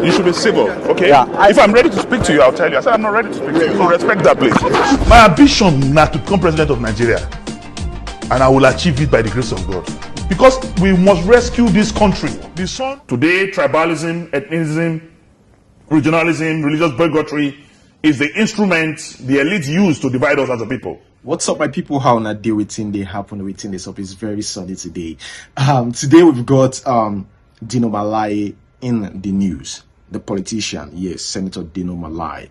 You should be civil, okay? Yeah, if I'm ready to speak to you, I'll tell you. I said I'm not ready to speak to you, so respect that, please. My ambition now to become president of Nigeria, and I will achieve it by the grace of God. Because we must rescue this country. Today, tribalism, ethnicism, regionalism, religious bigotry is the instrument the elite use to divide us as a people. What's up, my people? How on a day within they happen within this up is very sunny today. Today we've got Dino Melaye in the news. The politician, yes, Senator Dino Melaye.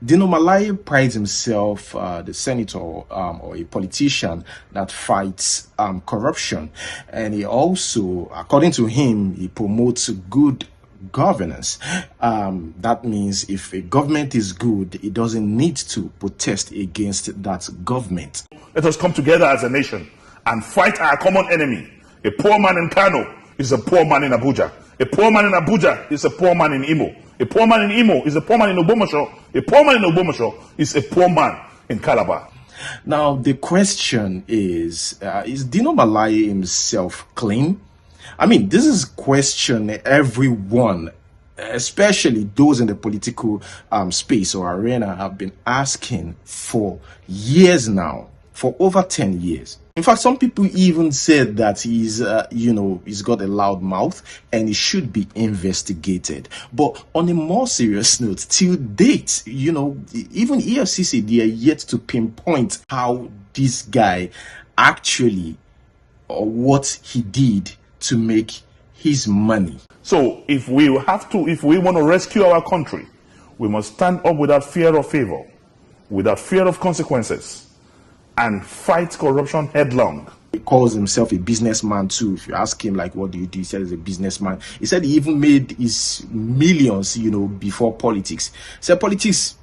Dino Melaye prides himself, the senator or a politician that fights corruption, and he also, according to him, he promotes good governance. That means if a government is good, it doesn't need to protest against that government. Let us come together as a nation and fight our common enemy. A poor man in Kano is a poor man in Abuja. A poor man in Abuja is a poor man in Imo. A poor man in Imo is a poor man in Ogbomoso. A poor man in Ogbomoso is a poor man in Calabar. Now, the question is Dino Melaye himself clean? I mean, this is a question everyone, especially those in the political space or arena, have been asking for years now, for over 10 years. In fact, some people even said that he's got a loud mouth and he should be investigated. But on a more serious note, till date, even EFCC, they are yet to pinpoint how this guy actually, or what he did to make his money. So if we want to rescue our country, we must stand up without fear of favor, without fear of consequences, and fight corruption headlong. He calls himself a businessman too. If you ask him, like, what do you do? He said he's a businessman. He said he even made his millions, before politics. He said politics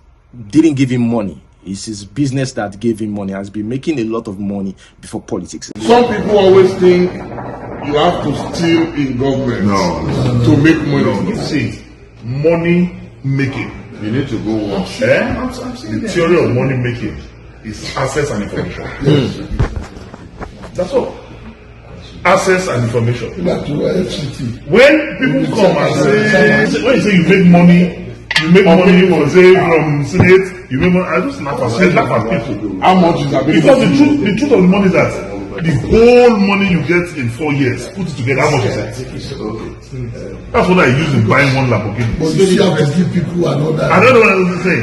didn't give him money. It's his business that gave him money. He has been making a lot of money before politics. Some people always think you have to steal in government to make money. You see, money making. You need to go watch. The theory of money making is access and information. Yes. That's all. Access and information. When people come and say, when you say you make money from Senate, you make money, I just laugh at people. How much is that? Because the truth of the money is that the whole money you get in 4 years, put it together, how much is it? That's what I use in buying one Lamborghini. But you have to give people another. I don't know what I'm saying.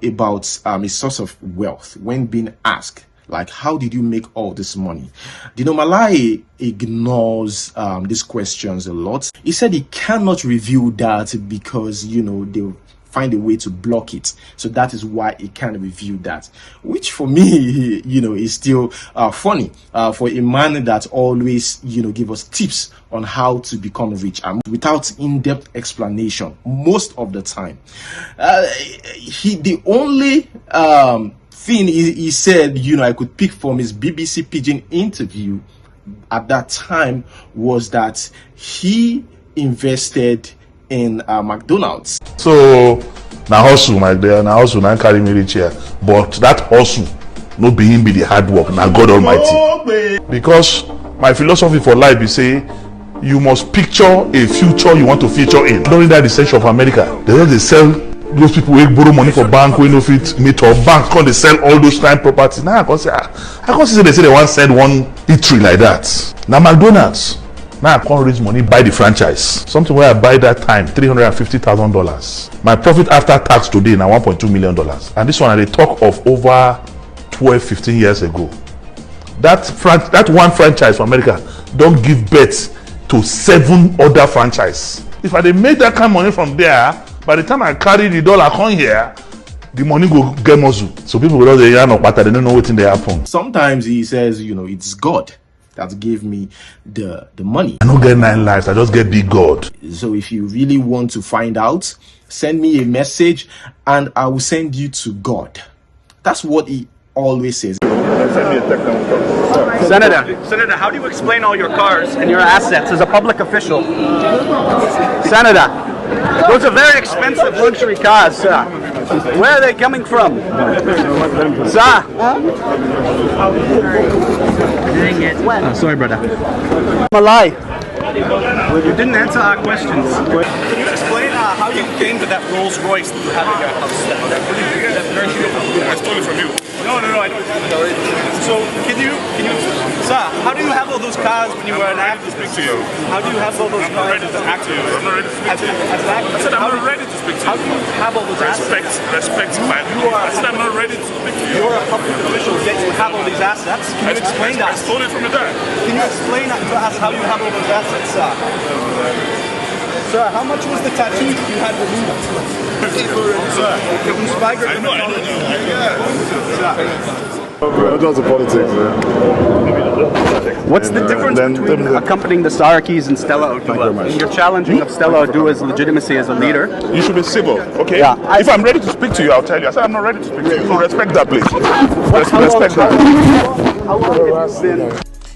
About his source of wealth when being asked, like, how did you make all this money? Dino Melaye ignores these questions a lot. He said he cannot reveal that because, they find a way to block it. So that is why he can't reveal that. Which for me, is still funny for a man that always, give us tips on how to become rich and without in-depth explanation most of the time. The only thing he said, I could pick from his BBC Pidgin interview at that time was that he invested in McDonald's. So now hustle, my dear, now hustle, now carry me reach here. But that hustle, no be him be the hard work, now God Almighty. Because my philosophy for life is say you must picture a future you want to feature in. During that recession of America, they sell those people who borrow money for bank, we no fit meet or bank, they sell all those crime properties. Now I can see they say they want to sell one eatery like that. Now McDonald's. Now I can't raise money, buy the franchise. Something where I buy that time, $350,000. My profit after tax today now $1.2 million. And this one I talk of over 12, 15 years ago. That one franchise from America don't give birth to 7 other franchises. If I made that kind of money from there, by the time I carry the dollar come here, the money go get muscle. So people will say, yeah, no, but they don't know what they happen. Sometimes he says, it's God that gave me the money. I don't get 9 lives, I just get big God. So if you really want to find out, send me a message and I will send you to God. That's what he always says. Send me a text. Senator, how do you explain all your cars and your assets as a public official? Senator, those are very expensive luxury cars, sir. Where are they coming from? Sir. Sorry, brother. Melaye. You didn't answer our questions. Can you explain how you came to that Rolls Royce that you have in your house? I stole it from you. No, I don't. So, can you, sir, how do you have all those cars when you were an actor? Speak to you. How do you have all those I'm not cars ready to as an speak to actor? you. I'm not ready to speak to you. As an actor? I said I'm not ready to speak to How you. do you have all those assets? Respect my. I said I'm not ready to speak to you. You're a public official, yet you have all these assets. Can you explain I that? stole it from your dad. Can you explain that to us how you have all those assets, sir? Sir, how much was the tattoo you had removed? Sir, I know. That's a politics, what's the difference between accompanying the Sarakis and Stella Odua? You're challenging of Stella Odua's legitimacy as a leader. You should be civil, okay? Yeah, if I'm ready to speak to you, I'll tell you. I said I'm not ready to speak to you. So respect that, please. Respect that. How long have you been?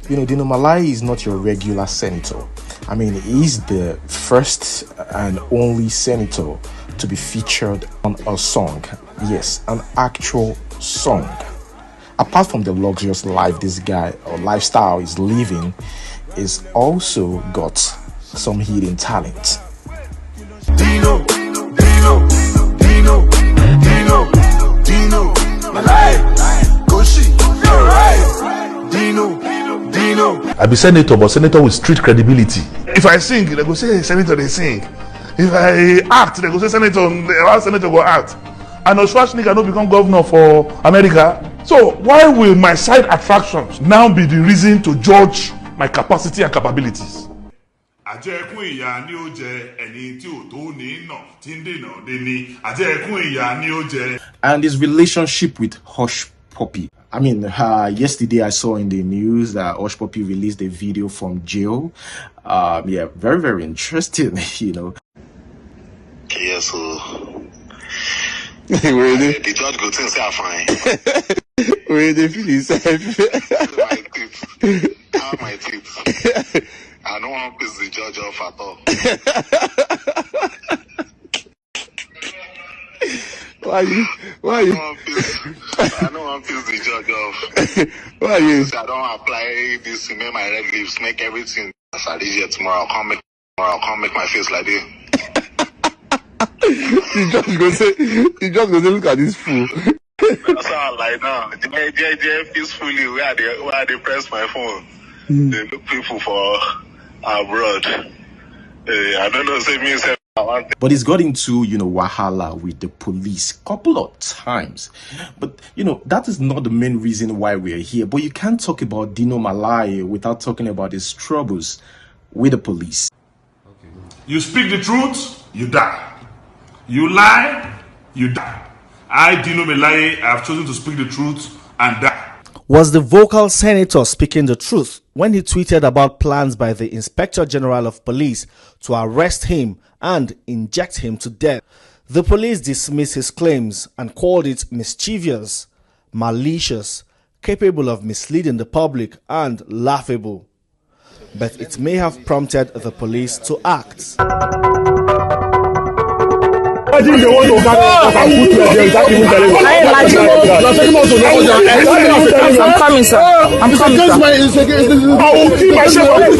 You know, Dino Melaye is not your regular senator. I mean, he's the first and only senator to be featured on a song. Yes, an actual song. Apart from the luxurious life this guy or lifestyle is living, is also got some hidden talent. Dino, Melaye, Koshi, you're right. Dino. I be senator, but senator with street credibility. If I sing, they go say senator they sing. If I act, they go say senator go act. And Schwarzenegger no become governor for America. So why will my side attractions now be the reason to judge my capacity and capabilities? And his relationship with Hush Puppy. I mean, yesterday I saw in the news that Hush Puppy released a video from jail. Yeah, very, very interesting, you know. Yes, so the judge go think say I'm fine. Where they feel himself. My teeth. I don't want to piss the judge off at all. Why you? I don't want to piss the judge off. Why you? I don't apply this to make my red lips, make everything. As I did here tomorrow, I'll come make my face like this. The judge go say, look at this fool. That's how I like now. They peacefully where they press my phone. They look people for abroad. I don't know, say me say I want. But he's got into, you know, wahala with the police couple of times. But, you know, that is not the main reason why we're here. But you can't talk about Dino Melaye without talking about his troubles with the police. You speak the truth, you die. You lie, you die. I, Dino Melaye, have chosen to speak the truth and die. Was the vocal senator speaking the truth when he tweeted about plans by the Inspector General of Police to arrest him and inject him to death? The police dismissed his claims and called it mischievous, malicious, capable of misleading the public, and laughable. But it may have prompted the police to act. Imagine they want to put you there without even telling you. I'm coming, sir. I'm coming, sir. I will kill myself. Let's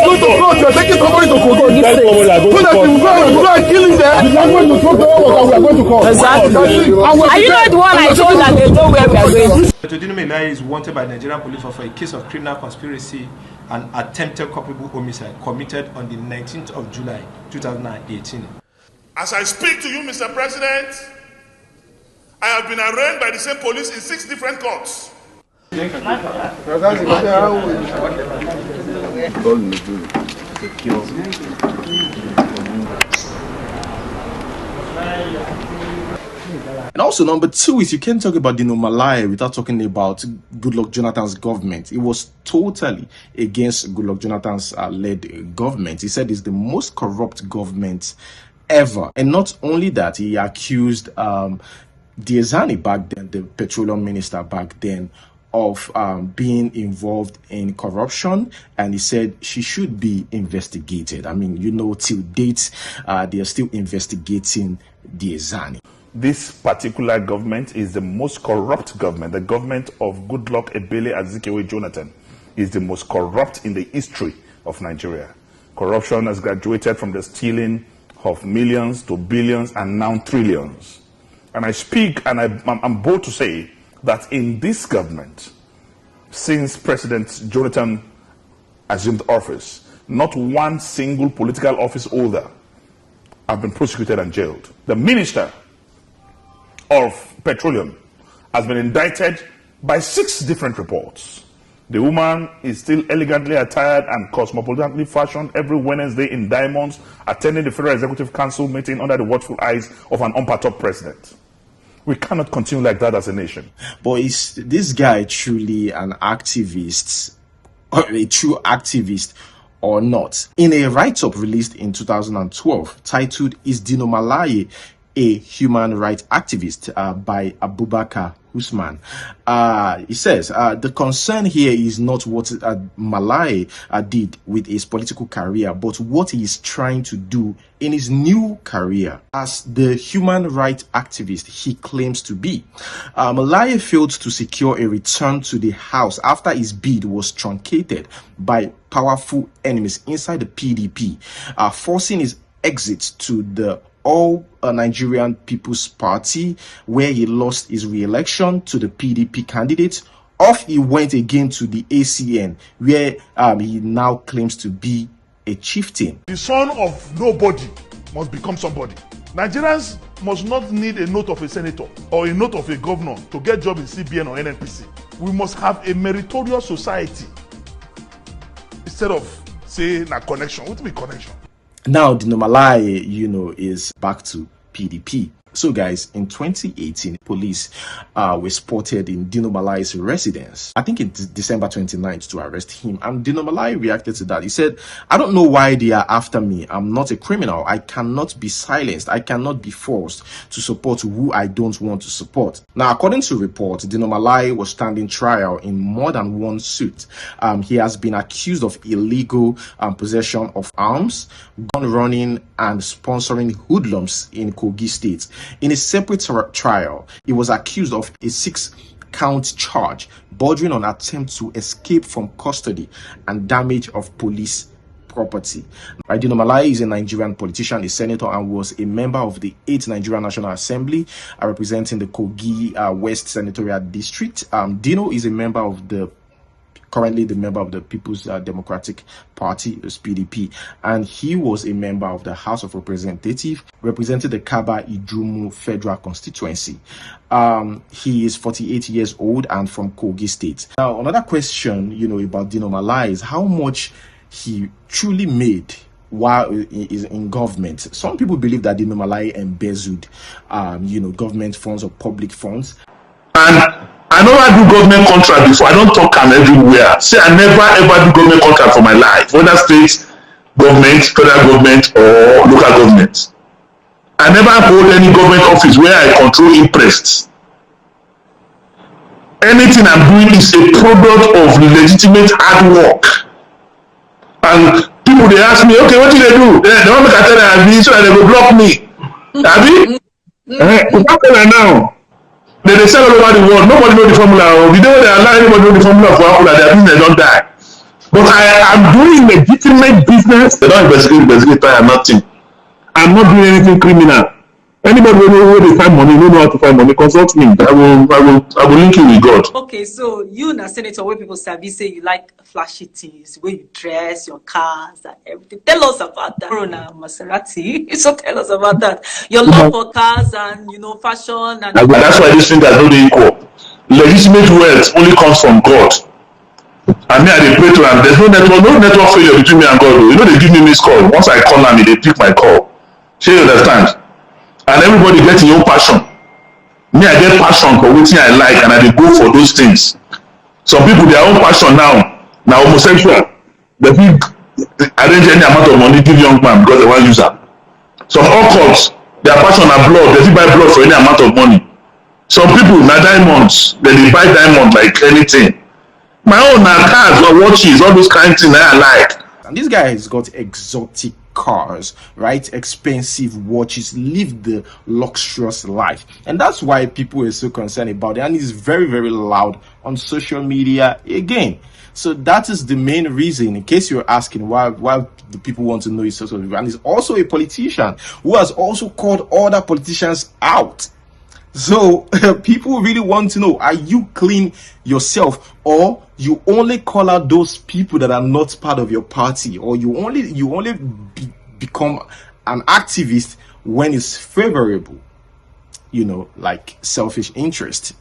go to court. You're taking somebody to court. So that you go and kill him there. You are going to talk to us. We are going to court. Exactly. Are you not the one I told that they know where we are going? Dino Melaye is wanted by Nigerian police for a case of criminal conspiracy and attempted culpable homicide committed on the 19th of July 2018. As I speak to you, Mr. President, I have been arraigned by the same police in 6 different courts. And also, number 2 is you can't talk about Dino Melaye without talking about Goodluck Jonathan's government. It was totally against Goodluck Jonathan's led government. He said it's the most corrupt government ever. And not only that, he accused Diezani back then, the petroleum minister back then, of being involved in corruption, and he said she should be investigated. I mean, you know, till date, they are still investigating Diezani. this particular government is the most corrupt government. The government of Goodluck Ebele Azikiwe Jonathan is the most corrupt in the history of Nigeria. Corruption has graduated from the stealing of millions to billions and now trillions. And I speak and I'm bold to say that in this government, since President Jonathan assumed office, not one single political office holder have been prosecuted and jailed. The Minister of Petroleum has been indicted by 6 different reports. The woman is still elegantly attired and cosmopolitanly fashioned every Wednesday in diamonds, attending the Federal Executive Council meeting under the watchful eyes of an unperturbed president. We cannot continue like that as a nation. But is this guy truly an activist, or a true activist, or not? In a write-up released in 2012 titled "Is Dino Melaye a Human Rights Activist?" By Abubakar Usman, he says the concern here is not what Melaye did with his political career, but what he is trying to do in his new career as the human rights activist he claims to be. Melaye failed to secure a return to the House after his bid was truncated by powerful enemies inside the PDP, forcing his exit to the Nigerian People's Party, where he lost his re-election to the PDP candidate. Off he went again to the ACN, where he now claims to be a chieftain. The son of nobody must become somebody. Nigerians must not need a note of a senator or a note of a governor to get job in CBN or NNPC. We must have a meritorious society instead of saying a connection. What will be connection? Now, Dino Melaye, is back to PDP. So guys, in 2018, police were spotted in Dino Melaye's residence, I think in December 29th, to arrest him. And Dino Melaye reacted to that. He said, "I don't know why they are after me. I'm not a criminal. I cannot be silenced. I cannot be forced to support who I don't want to support." Now, according to reports, Dino Melaye was standing trial in more than one suit. He has been accused of illegal possession of arms, gun running, and sponsoring hoodlums in Kogi State. In a separate trial, he was accused of a 6-count charge bordering on attempt to escape from custody and damage of police property. Dino Melaye is a Nigerian politician, a senator, and was a member of the 8th Nigerian National Assembly, representing the Kogi West Senatorial District. Dino is currently the member of the People's Democratic Party, PDP, and he was a member of the House of Representatives, representing the Kaba Ijumu Federal Constituency. He is 48 years old and from Kogi State. Now, another question, about Dino Melaye is how much he truly made while he is in government. Some people believe that Dino Melaye embezzled, government funds or public funds. And I never do government contract before. I don't talk am everywhere. Say I never ever do government contract for my life, whether state government, federal government, or local government. I never hold any government office where I control interests. Anything I'm doing is a product of legitimate hard work. And people they ask me, okay, what do they do? They want me to tell them so that they will block me. Abi? What can I now? They sell all over the world. Nobody knows the formula. The day they allow anybody know the formula for Apple, their business don't die. But I am doing legitimate business. They don't investigate or nothing. I'm not doing anything criminal. Anybody who know where they find money, know how to find money, consult me. I will link you with God. Okay, so you na senator, where people say you like flashy things, where you dress, your cars and everything. Tell us about that. Corona Maserati. So tell us about that. Your love for cars and fashion and that's why this thing is not equal. Legitimate wealth only comes from God. And me, I pray to am. There's no network failure between me and God. They give me missed call. Once I call them, they pick my call. So you understand? And everybody gets your own passion. Me, I get passion for what I like, and I go for those things. Some people, their own passion now homosexual. They think arrange any amount of money give young man because they want to use them. Some occults, their passion are blood. They buy blood for any amount of money. Some people na diamonds. They buy diamonds like anything. My own na cars or watches, all those kind of things I like. And this guy has got exotic cars, right? Expensive watches, live the luxurious life. And that's why people are so concerned about it. And it's very, very loud on social media again. So that is the main reason, in case you're asking why the people want to know his social media. And he's also a politician who has also called other politicians out. So people really want to know, are you clean yourself, or you only call out those people that are not part of your party, or you only become an activist when it's favorable, like selfish interest.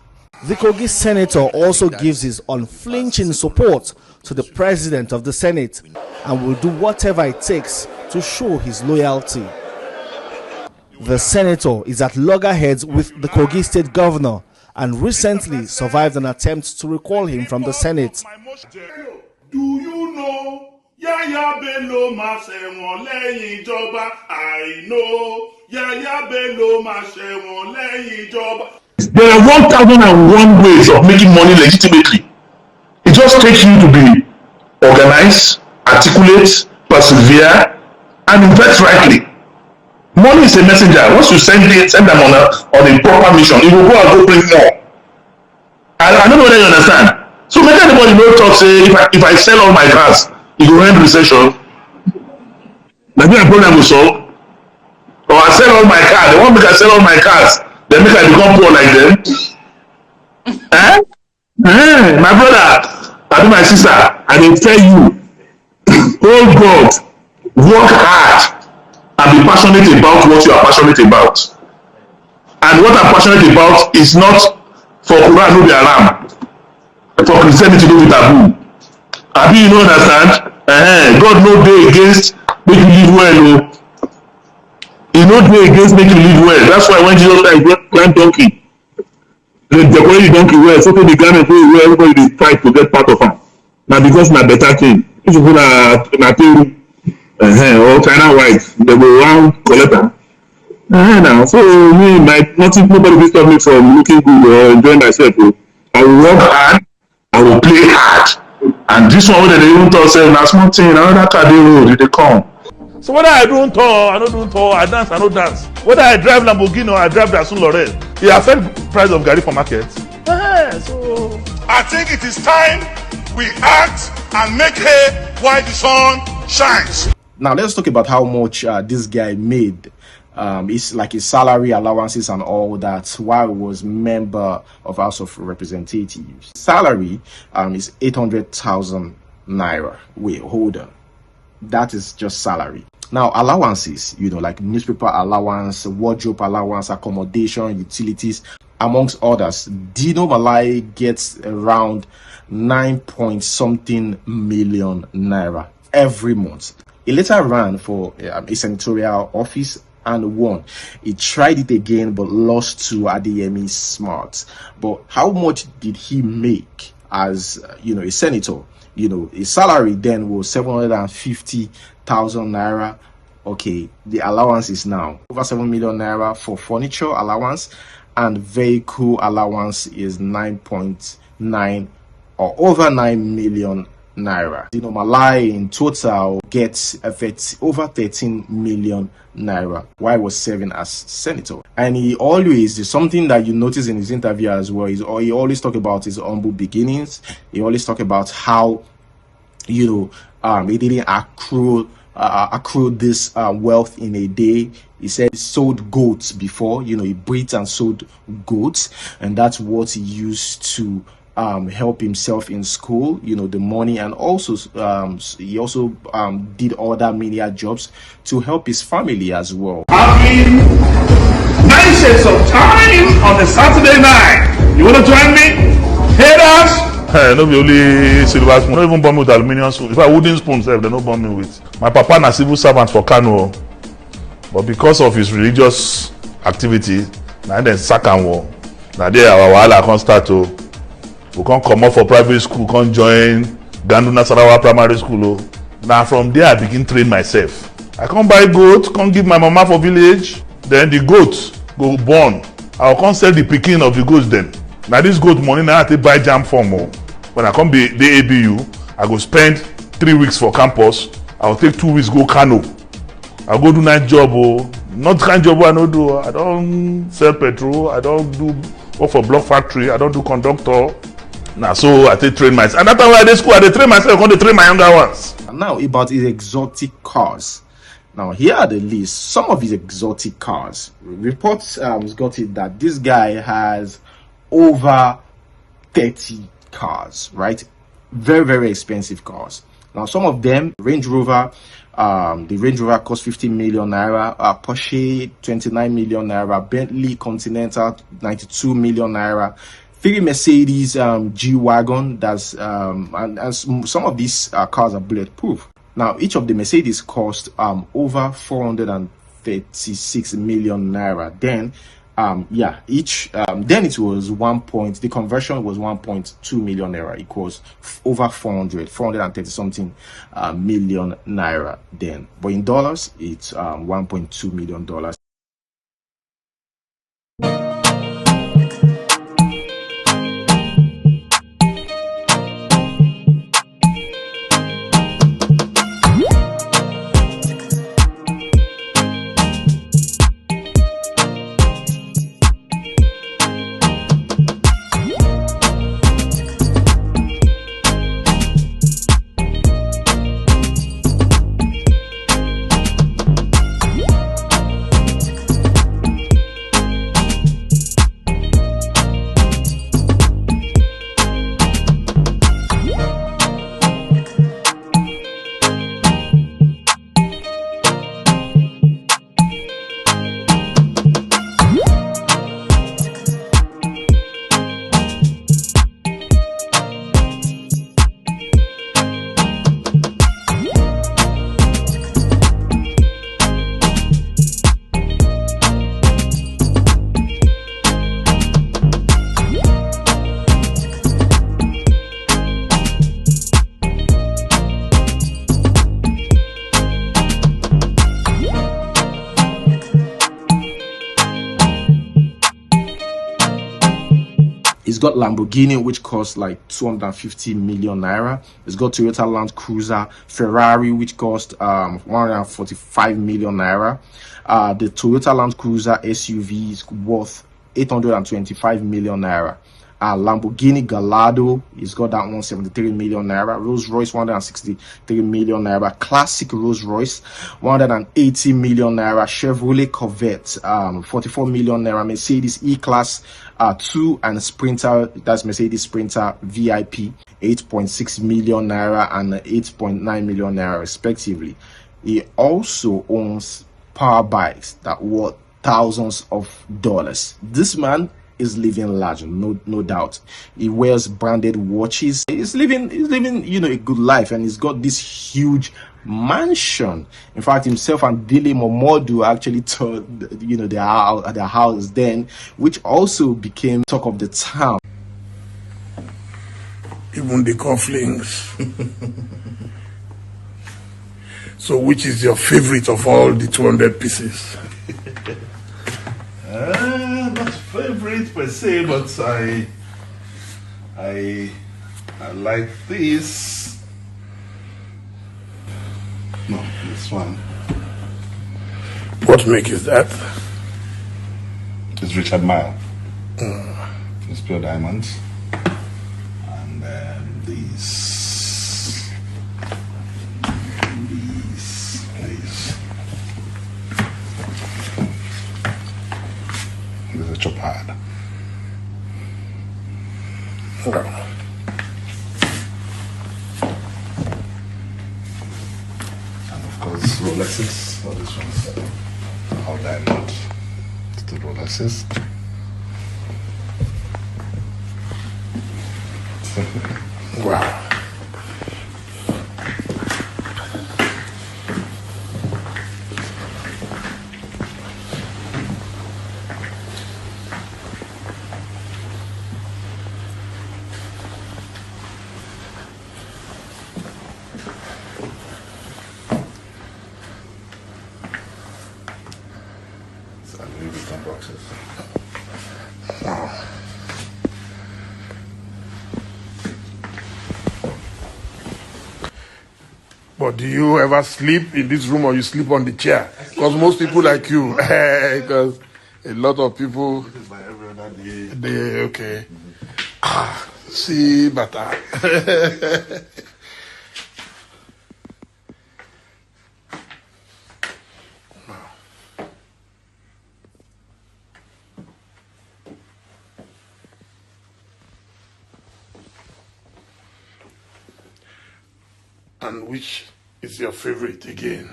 The Kogi senator also gives his unflinching support to the president of the Senate and will do whatever it takes to show his loyalty. The senator is at loggerheads with the Kogi state governor and recently survived an attempt to recall him from the Senate. Do you know Yaya Bello ma ṣẹ̀wọ̀n lẹ́yìn ìjọba? I know Yaya Bello ma ṣẹ̀wọ̀n lẹ́yìn ìjọba. There are 1,001 ways of making money legitimately. It just takes you to be organized, articulate, persevere, and invest rightly. Money is a messenger. Once you send them on a proper mission, it will go and go bring more. I don't know whether you understand. So make anybody no talk say if I sell all my cars, it will end recession. Maybe a problem will solve. Or I sell all my cars. They want me to sell all my cars. They make I become poor like them. My brother, and my sister, I will tell you, oh God, work hard and be passionate about what you are passionate about. And what I'm passionate about is not for Quran no be haram, for Christianity no be taboo. Abi you no understand? God no dey against make you live well. He no dey against make you live well. That's why when Jesus Christ plant donkey, they decorate the donkey well, so the garment wey wear everybody dey fight to get part of am. Na because na better thing. If you put na Peru, or China white, they go round collect am. Now, so me, nobody will stop me from looking good or enjoying myself. I will work hard, I will play hard. And this one wey they even talk say na small thing, another car dey road, they come. So whether I don't tour, I don't tour, I dance, I don't dance. Whether I drive Lamborghini or I drive Dasun Lorel, it affects price of Gary for market. So I think it is time we act and make hay while the sun shines. Now let's talk about how much this guy made. It's like his salary, allowances, and all that while he was member of House of Representatives. Salary is 800,000 naira. Wait, hold on. That is just salary. Now allowances, like newspaper allowance, wardrobe allowance, accommodation, utilities, amongst others. Dino Melaye gets around 9-point-something million naira every month. He later ran for a senatorial office and won. He tried it again but lost to Adeyemi Smart. But how much did he make as a senator? His salary then was 750,000 naira. Okay, the allowance is now over 7 million naira for furniture allowance, and vehicle allowance is 9.9 or over 9 million naira. Dino Melaye in total gets over 13 million naira while he was serving as senator. And he always, something that you notice in his interview as well, he always talk about his humble beginnings. He always talk about how he didn't accrue this wealth in a day. He said he sold goats before, he breeds and sold goats, and that's what he used to help himself in school, the money, and also he also did other media jobs to help his family as well. Having 9 sets of time on a Saturday night. You want to join me? Haters? No be only silver spoon. Don't even burn me with aluminium spoon. If I wooden spoon, they don't burn me with. My papa na civil servant for Kano, but because of his religious activity, na then sack am war. Na there our wahala come start to. We can't come up for private school, can't join Gandu Nasarawa primary school. Now from there I begin train myself. I can't buy goat, can't give my mama for village. Then the goat go born. I will come sell the pikin of the goats then. Now this goat money now I have to buy jam form. When I come be the ABU, I go spend 3 weeks for campus. I will take 2 weeks go Kano. I go do night job, oh. Not kind job I no do. I don't sell petrol. I don't do work for block factory. I don't do conductor. Now, so I take train myself. And that time when I dey school, I dey train myself. I come dey train my younger ones. Now about his exotic cars. Now here are the list. Some of his exotic cars. Reports got it that this guy has over 30 cars, right? Very, very expensive cars. Now some of them, Range Rover, the Range Rover cost 50 million naira, Porsche 29 million naira, Bentley Continental 92 million naira, 3 Mercedes G-Wagon, that's and some of these cars are bulletproof. Now each of the Mercedes cost over 436 million naira. Then each then it was the conversion was 1.2 million naira equals over 430 something million naira then, but in dollars it's 1.2 million dollars. It's got Lamborghini, which costs like 250 million naira. It's got Toyota Land Cruiser, Ferrari, which cost 145 million naira. The Toyota Land Cruiser SUV is worth 825 million naira. Lamborghini Gallardo, it's got that 173 million naira. Rolls Royce 163 million naira. Classic Rolls Royce 180 million naira. Chevrolet Corvette 44 million naira. Mercedes E-Class 2 and Sprinter, that's Mercedes Sprinter VIP 8.6 million naira and 8.9 million naira respectively. He also owns power bikes that worth thousands of dollars. This man is living large, no doubt. He wears branded watches. He's living a good life, and he's got this huge mansion. In fact, himself and Dile Momodu actually toured their house then, which also became talk of the town. Even the cufflinks. So which is your favorite of all the 200 pieces? Not favorite per se, but I like this. No, this one. What make is that? It's Richard Mille. It's pure diamonds. And these. There's a chopard. And of course, Rolexes. All these ones, all diamond. It's the Rolexes. Wow. Boxes. Wow. But do you ever sleep in this room or you sleep on the chair? Because most people like you, because a lot of people, they okay. See, but and which is your favorite again?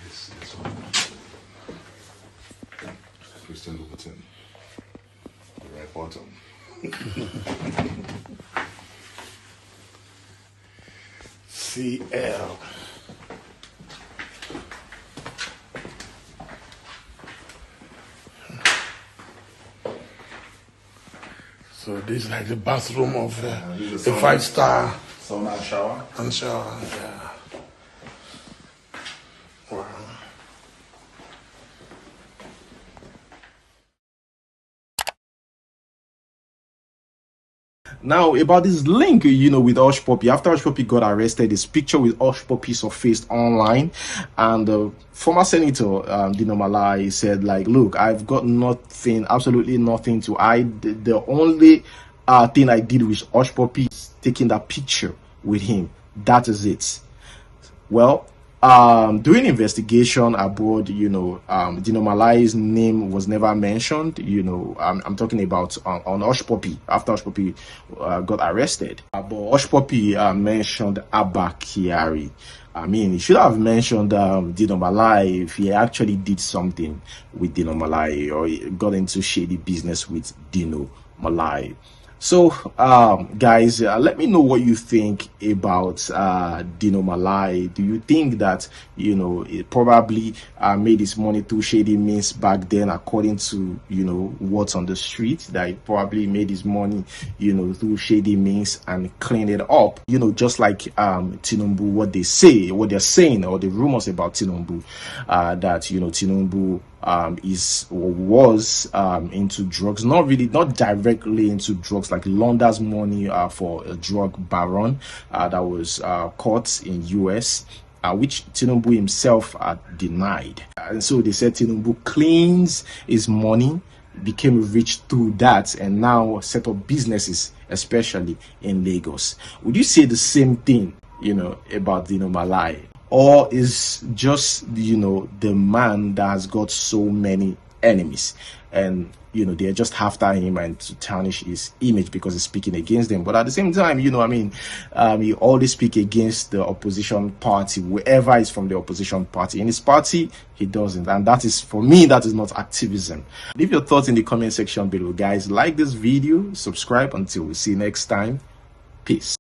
This one. Christian Louboutin. The right bottom. CL. So this is like the bathroom of the 5-star sauna and shower. and shower. Yeah. Wow. Now, about this link, with Hush Puppy. After Hush Puppy got arrested, his picture with Hush Puppy surfaced online. And former Senator Dino Melaye said, like, look, I've got nothing, absolutely nothing to hide. The only thing I did with Hush Puppy is taking that picture with him. That is it. Well, during investigation abroad, Dino Malaye's name was never mentioned. I'm talking about on Hush Puppy after Hush Puppy got arrested. But Hush Puppy mentioned Abba Kyari. I mean, he should have mentioned Dino Melaye if he actually did something with Dino Melaye or he got into shady business with Dino Melaye. So, guys, let me know what you think about Dino Melaye. Do you think that, it probably made his money through shady means back then, according to, what's on the street, that he probably made his money, through shady means and cleaned it up, just like Tinubu, what they're saying, or the rumors about Tinubu, that, Tinubu was into drugs, not directly into drugs, like launders money for a drug baron that was caught in US, which Tinubu himself denied. And so they said Tinubu cleans his money, became rich through that, and now set up businesses, especially in Lagos. Would you say the same thing, about Dino Melaye? Or is just, the man that has got so many enemies and, they're just after him and to tarnish his image because he's speaking against them. But at the same time, he always speak against the opposition party, whoever is from the opposition party. In his party, he doesn't. And that is, for me, that is not activism. Leave your thoughts in the comment section below, guys. Like this video, subscribe. Until we see you next time. Peace.